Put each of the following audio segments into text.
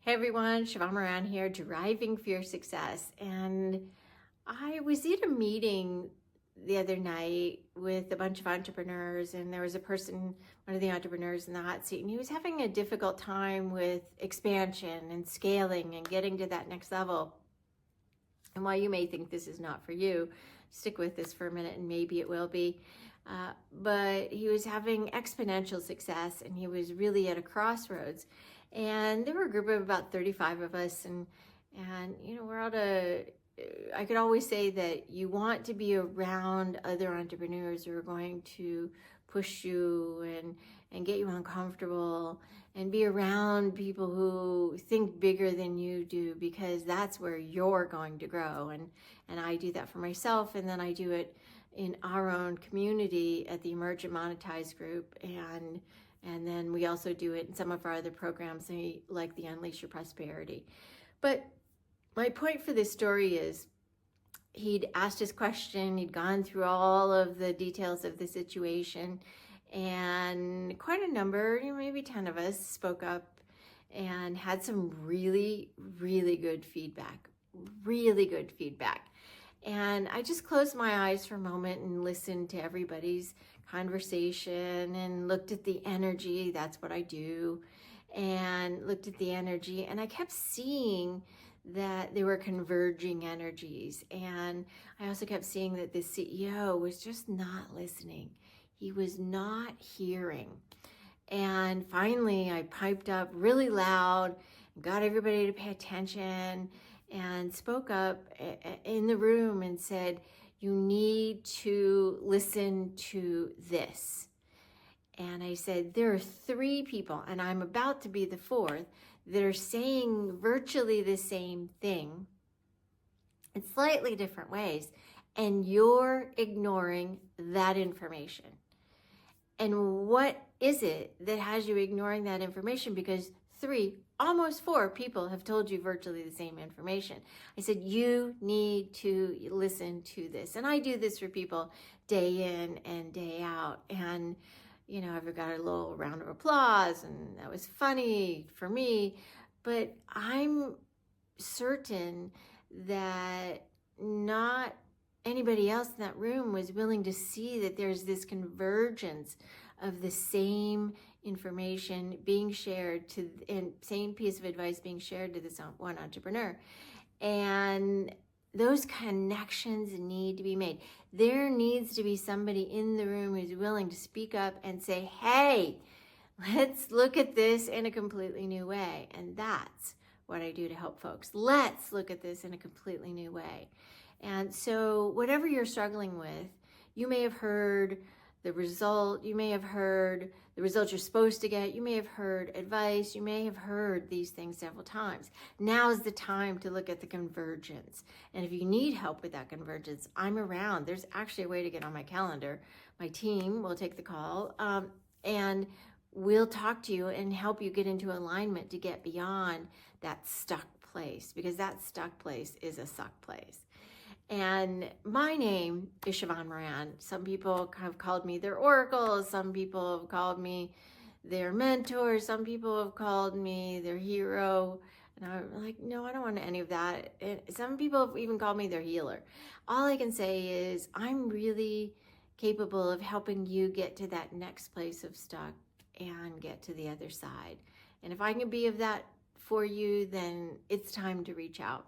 Hey everyone, Sheevaun Moran here, driving for your success. And I was at a meeting the other night with a bunch of entrepreneurs, and there was a person, one of the entrepreneurs in the hot seat, and he was having a difficult time with expansion and scaling and getting to that next level. And while you may think this is not for you, stick with this for a minute and maybe it will be. But he was having exponential success and he was really at a crossroads. And there were a group of about 35 of us, and we're out I could always say that you want to be around other entrepreneurs who are going to push you and get you uncomfortable, and be around people who think bigger than you do, because that's where you're going to grow. And I do that for myself, and then I do it in our own community at the Emerge and Monetize group, and then we also do it in some of our other programs, like the Unleash Your Prosperity. But my point for this story is, he'd asked his question, he'd gone through all of the details of the situation, and quite a number, maybe 10 of us, spoke up and had some really, really good feedback. And I just closed my eyes for a moment and listened to everybody's conversation and looked at the energy. That's what I do. And looked at the energy, and I kept seeing that there were converging energies. And I also kept seeing that the CEO was just not listening. He was not hearing. And finally, I piped up really loud, got everybody to pay attention, and spoke up in the room and said, you need to listen to this. And I said, there are 3 people, and I'm about to be the 4th, that are saying virtually the same thing in slightly different ways, and you're ignoring that information. And what is it that has you ignoring that information? Because 3, almost 4 people have told you virtually the same information. I said, you need to listen to this. And I do this for people day in and day out. And, I've got a little round of applause, and that was funny for me. But I'm certain that not anybody else in that room was willing to see that there's this convergence of the same information being shared and same piece of advice being shared to this one entrepreneur. And those connections need to be made. There needs to be somebody in the room who's willing to speak up and say, hey, let's look at this in a completely new way. And that's what I do to help folks. Let's look at this in a completely new way. And so whatever you're struggling with, you may have heard the result, you may have heard the results you're supposed to get, you may have heard advice, you may have heard these things several times. Now is the time to look at the convergence. And if you need help with that convergence, I'm around. There's actually a way to get on my calendar. My team will take the call, and we'll talk to you and help you get into alignment to get beyond that stuck place, because that stuck place is a suck place. And my name is Sheevaun Moran. Some people have called me their oracle. Some people have called me their mentor. Some people have called me their hero. And I'm like, no, I don't want any of that. And some people have even called me their healer. All I can say is I'm really capable of helping you get to that next place of stuck and get to the other side. And if I can be of that for you, then it's time to reach out.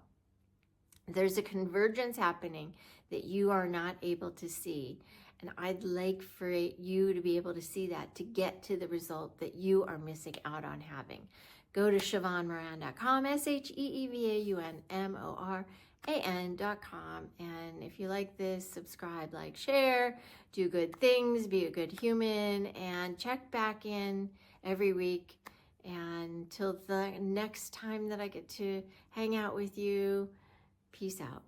There's a convergence happening that you are not able to see. And I'd like for you to be able to see that, to get to the result that you are missing out on having. Go to SheevaunMoran.com, SheevaunMoran.com. And if you like this, subscribe, like, share, do good things, be a good human, and check back in every week. And till the next time that I get to hang out with you, peace out.